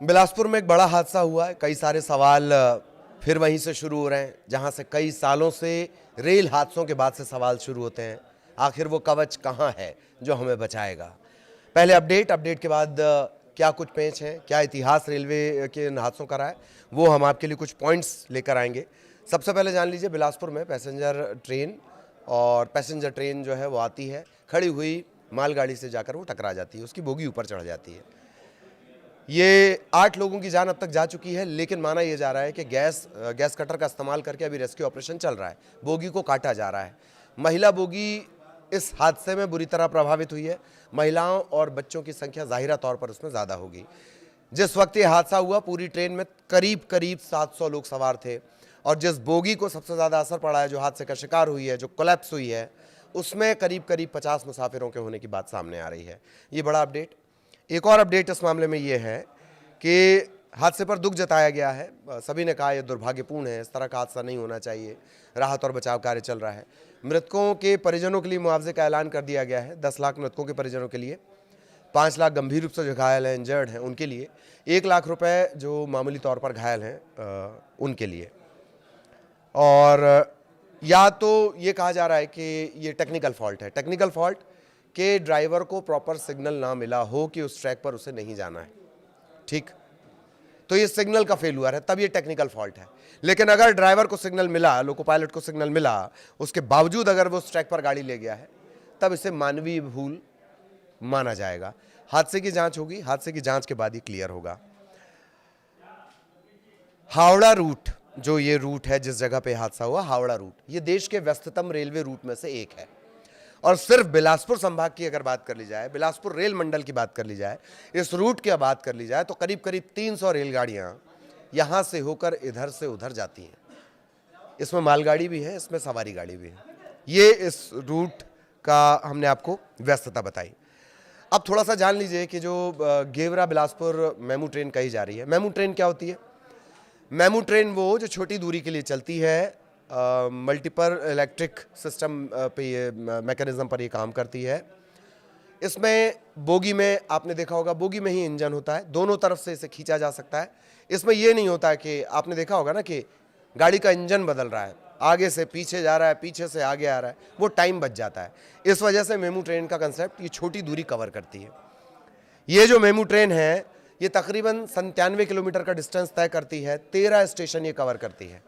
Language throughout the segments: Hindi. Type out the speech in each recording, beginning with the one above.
बिलासपुर में एक बड़ा हादसा हुआ है। कई सारे सवाल फिर वहीं से शुरू हो रहे हैं जहां से कई सालों से रेल हादसों के बाद से सवाल शुरू होते हैं। आखिर वो कवच कहां है जो हमें बचाएगा। पहले अपडेट के बाद क्या कुछ पेच है, क्या इतिहास रेलवे के इन हादसों का रहा है, वो हम आपके लिए कुछ पॉइंट्स लेकर आएंगे। सबसे पहले जान लीजिए, बिलासपुर में पैसेंजर ट्रेन जो है वो आती है, खड़ी हुई मालगाड़ी से जाकर वो टकरा जाती है, उसकी बोगी ऊपर चढ़ जाती है। ये 8 लोगों की जान अब तक जा चुकी है, लेकिन माना यह जा रहा है कि गैस कटर का इस्तेमाल करके अभी रेस्क्यू ऑपरेशन चल रहा है, बोगी को काटा जा रहा है। महिला बोगी इस हादसे में बुरी तरह प्रभावित हुई है। महिलाओं और बच्चों की संख्या जाहिरा तौर पर उसमें ज़्यादा होगी। जिस वक्त ये हादसा हुआ, पूरी ट्रेन में करीब 700 लोग सवार थे, और जिस बोगी को सबसे ज़्यादा असर पड़ा है, जो हादसे का शिकार हुई है, जो कोलैप्स हुई है, उसमें करीब 50 मुसाफिरों के होने की बात सामने आ रही है। ये बड़ा अपडेट। एक और अपडेट इस मामले में ये है कि हादसे पर दुख जताया गया है। सभी ने कहा यह दुर्भाग्यपूर्ण है, इस तरह का हादसा नहीं होना चाहिए। राहत और बचाव कार्य चल रहा है। मृतकों के परिजनों के लिए मुआवजे का ऐलान कर दिया गया है। 10 लाख मृतकों के परिजनों के लिए, 5 लाख गंभीर रूप से जो घायल हैं, इंजर्ड हैं, उनके लिए, 1 लाख रुपए जो मामूली तौर पर घायल हैं उनके लिए। और या तो ये कहा जा रहा है कि ये टेक्निकल फॉल्ट है, टेक्निकल फॉल्ट के ड्राइवर को प्रॉपर सिग्नल ना मिला हो कि उस ट्रैक पर उसे नहीं जाना है, ठीक, तो ये सिग्नल का फेल्यूर है, तब ये टेक्निकल फॉल्ट है। लेकिन अगर ड्राइवर को सिग्नल मिला, लोको पायलट को सिग्नल मिला, उसके बावजूद अगर वो उस ट्रैक पर गाड़ी ले गया है, तब इसे मानवीय भूल माना जाएगा। हादसे की जांच होगी, हादसे की जांच के बाद ही क्लियर होगा। हावड़ा रूट, जो ये रूट है जिस जगह पे हादसा हुआ, हावड़ा रूट, ये देश के व्यस्ततम रेलवे रूट में से एक है। और सिर्फ बिलासपुर संभाग की अगर बात कर ली जाए, बिलासपुर रेल मंडल की बात कर ली जाए, इस रूट की बात कर ली जाए, तो करीब 300 रेलगाड़ियां यहां से होकर इधर से उधर जाती हैं। इसमें मालगाड़ी भी है, इसमें सवारी गाड़ी भी है। ये इस रूट का हमने आपको व्यस्तता बताई। अब थोड़ा सा जान लीजिए कि जो गेवरा बिलासपुर मेमू ट्रेन कही जा रही है, मेमू ट्रेन क्या होती है? मेमू ट्रेन वो जो छोटी दूरी के लिए चलती है, मल्टीपल इलेक्ट्रिक सिस्टम पे ये मैकेनिज्म पर ये काम करती है। इसमें बोगी में आपने देखा होगा, बोगी में ही इंजन होता है, दोनों तरफ से इसे खींचा जा सकता है। इसमें ये नहीं होता है कि आपने देखा होगा ना कि गाड़ी का इंजन बदल रहा है, आगे से पीछे जा रहा है, पीछे से आगे आ रहा है, वो टाइम बच जाता है। इस वजह से मेमू ट्रेन का कंसेप्ट ये छोटी दूरी कवर करती है। ये जो मेमू ट्रेन है, ये तकरीबन 97 किलोमीटर का डिस्टेंस तय करती है, 13 स्टेशन ये कवर करती है।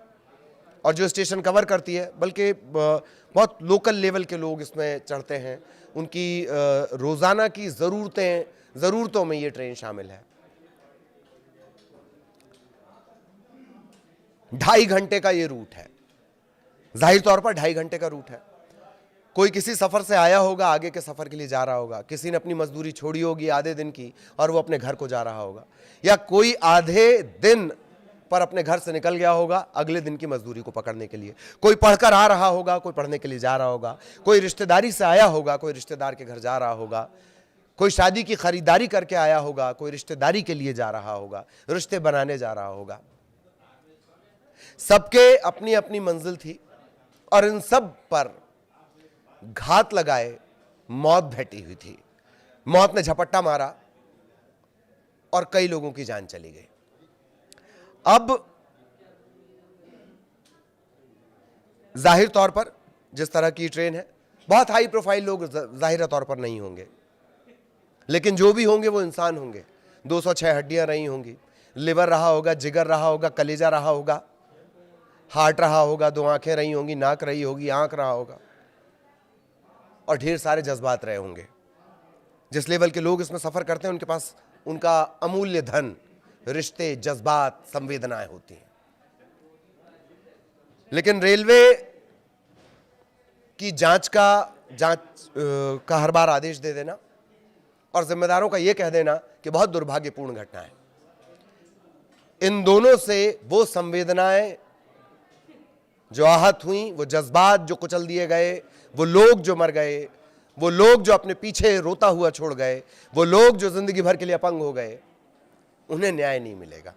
और जो स्टेशन कवर करती है, बल्कि बहुत लोकल लेवल के लोग इसमें चढ़ते हैं, उनकी रोज़ाना की ज़रूरतों में ये ट्रेन शामिल है। 2.5 घंटे का ये रूट है, जाहिर तौर पर 2.5 घंटे का रूट है। कोई किसी सफ़र से आया होगा, आगे के सफ़र के लिए जा रहा होगा, किसी ने अपनी मजदूरी छोड़ी होगी आधे दिन की और वो अपने घर को जा रहा होगा, या कोई आधे दिन पर अपने घर से निकल गया होगा अगले दिन की मजदूरी को पकड़ने के लिए। कोई पढ़कर आ रहा होगा, कोई पढ़ने के लिए जा रहा होगा, कोई रिश्तेदारी से आया होगा, कोई रिश्तेदार के घर जा रहा होगा, कोई शादी की खरीदारी करके आया होगा, कोई रिश्तेदारी के लिए जा रहा होगा, रिश्ते बनाने जा रहा होगा। सबके अपनी अपनी मंजिल थी और इन सब पर घात लगाए मौत भेटी हुई थी। मौत ने झपट्टा मारा और कई लोगों की जान चली गई। अब जाहिर तौर पर जिस तरह की ट्रेन है, बहुत हाई प्रोफाइल लोग जाहिर तौर पर नहीं होंगे, लेकिन जो भी होंगे वो इंसान होंगे। 206 हड्डियां रही होंगी, लिवर रहा होगा, जिगर रहा होगा, कलेजा रहा होगा, हार्ट रहा होगा, 2 आंखें रही होंगी, नाक रही होगी, आंख रहा होगा, और ढेर सारे जज्बात रहे होंगे। जिस लेवल के लोग इसमें सफर करते हैं, उनके पास उनका अमूल्य धन, रिश्ते, जज्बात, संवेदनाएं होती हैं। लेकिन रेलवे की जांच का हर बार आदेश दे देना और जिम्मेदारों का यह कह देना कि बहुत दुर्भाग्यपूर्ण घटना है, इन दोनों से वो संवेदनाएं जो आहत हुई, वो जज्बात जो कुचल दिए गए, वो लोग जो मर गए, वो लोग जो अपने पीछे रोता हुआ छोड़ गए, वो लोग जो जिंदगी भर के लिए अपंग हो गए, उन्हें न्याय नहीं मिलेगा।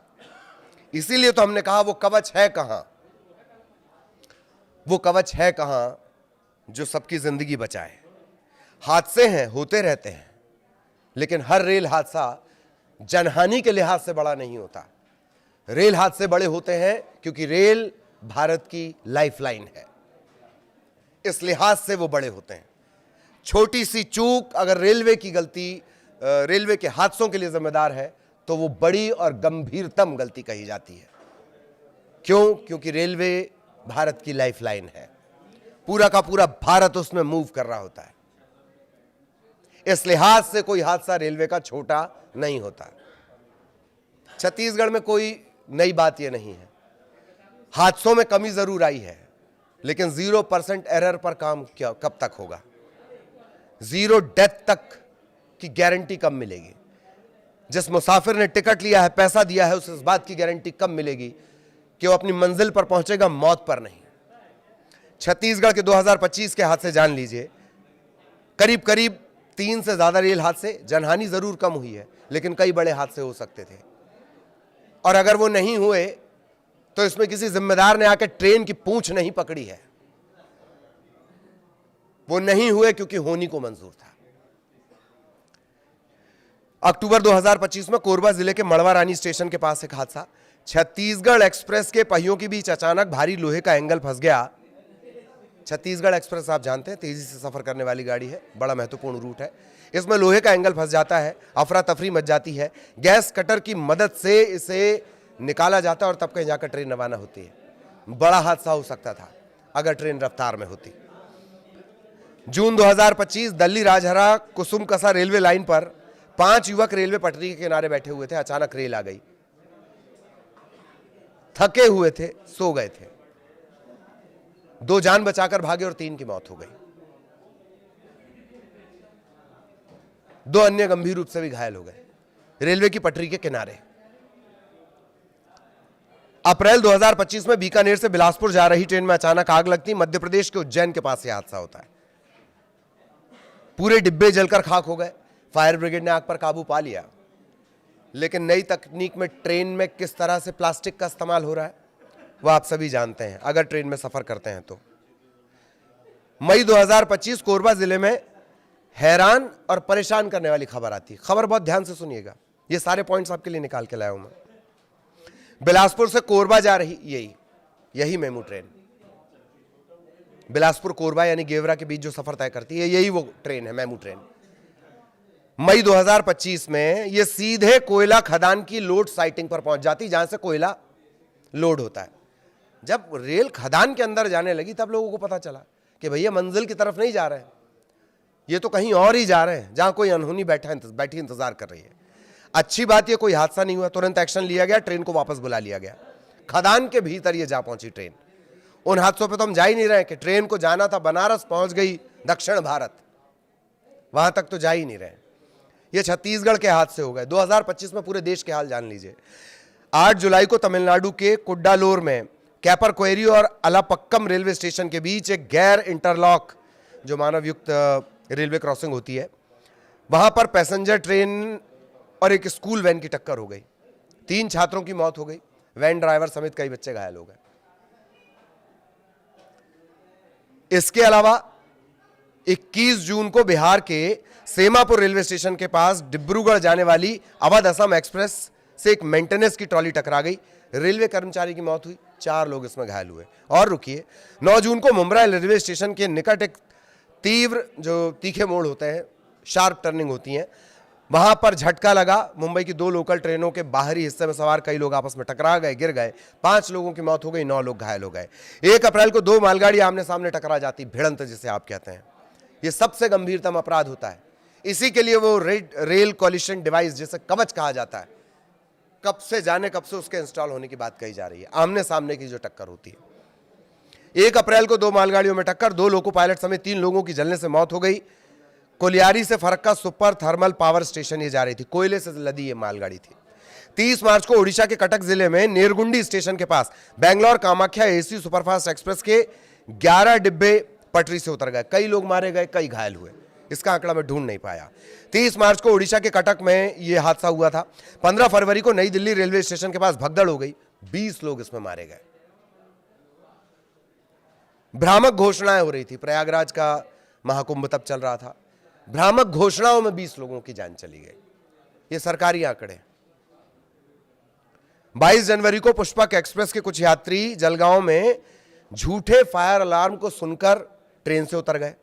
इसीलिए तो हमने कहा वो कवच है कहां, वो कवच है कहां जो सबकी जिंदगी बचाए। हादसे हैं, होते रहते हैं, लेकिन हर रेल हादसा जनहानि के लिहाज से बड़ा नहीं होता। रेल हादसे बड़े होते हैं क्योंकि रेल भारत की लाइफलाइन है, इस लिहाज से वो बड़े होते हैं। छोटी सी चूक अगर रेलवे की गलती, रेलवे के हादसों के लिए जिम्मेदार है तो वो बड़ी और गंभीरतम गलती कही जाती है। क्यों? क्योंकि रेलवे भारत की लाइफलाइन है, पूरा का पूरा भारत उसमें मूव कर रहा होता है। इस लिहाज से कोई हादसा रेलवे का छोटा नहीं होता। छत्तीसगढ़ में कोई नई बात यह नहीं है, हादसों में कमी जरूर आई है, लेकिन 0% एरर पर काम कब तक होगा? 0 डेथ तक की गारंटी कब मिलेगी? जिस मुसाफिर ने टिकट लिया है, पैसा दिया है, उसे इस बात की गारंटी कब मिलेगी कि वो अपनी मंजिल पर पहुंचेगा, मौत पर नहीं। छत्तीसगढ़ के 2025 के हादसे जान लीजिए, करीब करीब 3 से ज्यादा रेल हादसे, जनहानि जरूर कम हुई है लेकिन कई बड़े हादसे हो सकते थे। और अगर वो नहीं हुए तो इसमें किसी जिम्मेदार ने आकर ट्रेन की पूंछ नहीं पकड़ी है। वो नहीं हुए क्योंकि होनी को मंजूर था। अक्टूबर 2025 में कोरबा जिले के मड़वा रानी स्टेशन के पास एक हादसा, छत्तीसगढ़ एक्सप्रेस के पहियों के बीच अचानक भारी लोहे का एंगल फंस गया। छत्तीसगढ़ एक्सप्रेस आप जानते हैं तेजी से सफर करने वाली गाड़ी है, बड़ा महत्वपूर्ण रूट है। इसमें लोहे का एंगल फंस जाता है, अफरा तफरी मच जाती है, गैस कटर की मदद से इसे निकाला जाता है और तब कहीं जाकर ट्रेन रवाना होती है। बड़ा हादसा हो सकता था अगर ट्रेन रफ्तार में होती। जून 2025 दिल्ली राजहरा कुसुम कसा रेलवे लाइन पर 5 युवक रेलवे पटरी के किनारे बैठे हुए थे। अचानक रेल आ गई, थके हुए थे, सो गए थे। 2 जान बचाकर भागे और 3 की मौत हो गई। 2 अन्य गंभीर रूप से भी घायल हो गए रेलवे की पटरी के किनारे। अप्रैल 2025 में बीकानेर से बिलासपुर जा रही ट्रेन में अचानक आग लगती। मध्य प्रदेश के उज्जैन के पास यह हादसा होता है। पूरे डिब्बे जलकर खाक हो गए। फायर ब्रिगेड ने आग पर काबू पा लिया, लेकिन नई तकनीक में ट्रेन में किस तरह से प्लास्टिक का इस्तेमाल हो रहा है वह आप सभी जानते हैं अगर ट्रेन में सफर करते हैं तो। मई 2025 कोरबा जिले में हैरान और परेशान करने वाली खबर आती है। खबर बहुत ध्यान से सुनिएगा, ये सारे पॉइंट्स आपके लिए निकाल के लाया हूं मैं। बिलासपुर से कोरबा जा रही यही मेमू ट्रेन, बिलासपुर कोरबा यानी गेवरा के बीच जो सफर तय करती है, यही वो ट्रेन है, मेमू ट्रेन। मई 2025 में ये सीधे कोयला खदान की लोड साइटिंग पर पहुंच जाती, जहां से कोयला लोड होता है। जब रेल खदान के अंदर जाने लगी तब लोगों को पता चला कि भैया मंजिल की तरफ नहीं जा रहे हैं, ये तो कहीं और ही जा रहे हैं जहां कोई अनहोनी बैठी इंतजार कर रही है। अच्छी बात, ये कोई हादसा नहीं हुआ, तुरंत एक्शन लिया गया, ट्रेन को वापस बुला लिया गया। खदान के भीतर ये जा पहुंची ट्रेन। उन हादसों पे तो हम जा ही नहीं रहे कि ट्रेन को जाना था बनारस, पहुंच गई दक्षिण भारत, वहां तक तो जा ही नहीं रहे। ये छत्तीसगढ़ के हादसे हो गए। 2025 में पूरे देश के हाल जान लीजिए। 8 जुलाई को तमिलनाडु के कुड्डालोर में कैपर क्वेरी और अलापक्कम रेलवे स्टेशन के बीच एक गैर इंटरलॉक जो मानव युक्त रेलवे क्रॉसिंग होती है, वहां पर पैसेंजर ट्रेन और एक स्कूल वैन की टक्कर हो गई। 3 छात्रों की मौत हो गई, वैन ड्राइवर समेत कई बच्चे घायल हो गए। इसके अलावा 21 जून को बिहार के सेमापुर रेलवे स्टेशन के पास डिब्रूगढ़ जाने वाली अवध असम एक्सप्रेस से एक मेंटेनेंस की ट्रॉली टकरा गई। रेलवे कर्मचारी की मौत हुई, 4 लोग इसमें घायल हुए। और रुकिए, 9 जून को मुंब्रा रेलवे स्टेशन के निकट एक तीव्र जो तीखे मोड़ होते हैं, शार्प टर्निंग होती हैं, वहां पर झटका लगा। मुंबई की 2 लोकल ट्रेनों के बाहरी हिस्से में सवार कई लोग आपस में टकरा गए, गिर गए। 5 लोगों की मौत हो गई, 9 लोग घायल हो गए। 1 अप्रैल को 2 मालगाड़ी आमने सामने टकरा जाती, भिड़ंत जिसे आप कहते हैं। यह सबसे गंभीरतम अपराध होता है। इसी के लिए वो रेल कॉलिशन डिवाइस जिसे कवच कहा जाता है, कब से उसके इंस्टॉल होने की बात कही जा रही है। आमने सामने की जो टक्कर होती है। 1 अप्रैल को 2 मालगाड़ियों में टक्कर, 2 लोको पायलट समेत 3 लोगों की जलने से मौत हो गई। कोलियारी से Farakka super thermal power station ये जा रही थी, कोयले से लदी ये मालगाड़ी थी। 30 मार्च को ओडिशा के कटक जिले में नेरगुंडी स्टेशन के पास Bangalore Kamakhya AC superfast express के 11 डिब्बे पटरी से उतर गए। कई लोग मारे गए, कई घायल हुए। इसका आंकड़ा मैं ढूंढ नहीं पाया। 30 मार्च को ओडिशा के कटक में यह हादसा हुआ था। 15 फरवरी को नई दिल्ली रेलवे स्टेशन के पास भगदड़ हो गई, 20 लोग इसमें मारे गए। भ्रामक घोषणाएं हो रही थी, प्रयागराज का महाकुंभ तब चल रहा था। भ्रामक घोषणाओं में 20 लोगों की जान चली गई। ये सरकारी आंकड़े। 22 जनवरी को पुष्पक एक्सप्रेस के कुछ यात्री जलगांव में झूठे फायर अलार्म को सुनकर ट्रेन से उतर गए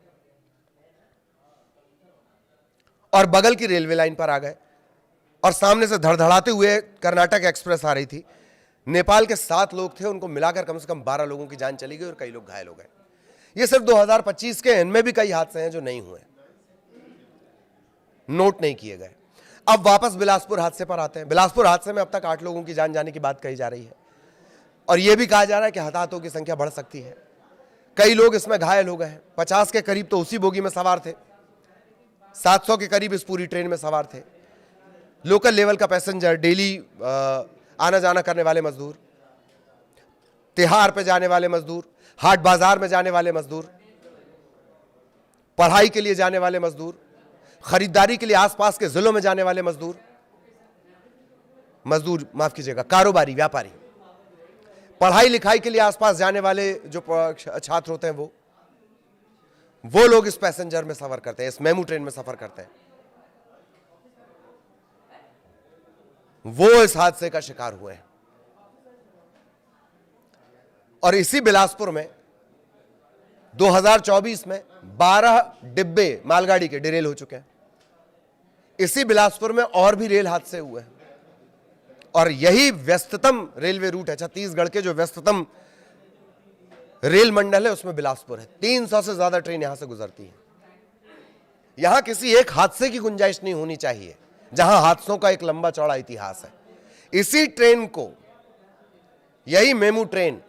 और बगल की रेलवे लाइन पर आ गए और सामने से धड़धड़ाते हुए कर्नाटक एक्सप्रेस आ रही थी। नेपाल के 7 लोग थे, उनको मिलाकर कम से कम 12 लोगों की जान चली गई और कई लोग घायल हो गए। ये सिर्फ 2025 के, इनमें भी कई हादसे हैं जो नहीं हुए, नोट नहीं किए गए। अब वापस बिलासपुर हादसे पर आते हैं। बिलासपुर हादसे में अब तक 8 लोगों की जान जाने की बात कही जा रही है और यह भी कहा जा रहा है कि हताहतों की संख्या बढ़ सकती है। कई लोग इसमें घायल हो गए हैं। 50 के करीब तो उसी बोगी में सवार थे, 700 के करीब इस पूरी ट्रेन में सवार थे। लोकल लेवल का पैसेंजर, डेली आना जाना करने वाले मजदूर, त्योहार पे जाने वाले मजदूर, हाट बाजार में जाने वाले मजदूर, पढ़ाई के लिए जाने वाले मजदूर, खरीदारी के लिए आसपास के जिलों में जाने वाले मजदूर माफ कीजिएगा, कारोबारी, व्यापारी, पढ़ाई लिखाई के लिए आसपास जाने वाले जो छात्र होते हैं वो लोग इस पैसेंजर में सफर करते हैं, इस मेमू ट्रेन में सफर करते हैं। वो इस हादसे का शिकार हुए हैं। और इसी बिलासपुर में 2024 में 12 डिब्बे मालगाड़ी के डिरेल हो चुके हैं। इसी बिलासपुर में और भी रेल हादसे हुए हैं और यही व्यस्ततम रेलवे रूट है। छत्तीसगढ़ के जो व्यस्ततम रेल मंडल है उसमें बिलासपुर है। 300 से ज्यादा ट्रेन यहां से गुजरती है। यहां किसी एक हादसे की गुंजाइश नहीं होनी चाहिए, जहां हादसों का एक लंबा चौड़ा इतिहास है। इसी ट्रेन को, यही मेमू ट्रेन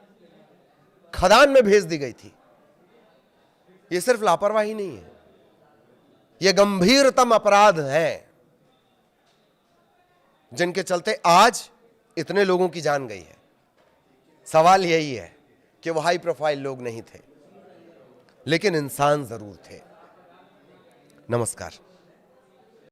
खदान में भेज दी गई थी। यह सिर्फ लापरवाही नहीं है, यह गंभीरतम अपराध है जिनके चलते आज इतने लोगों की जान गई है। सवाल यही है कि वो हाई प्रोफाइल लोग नहीं थे, लेकिन इंसान जरूर थे। नमस्कार।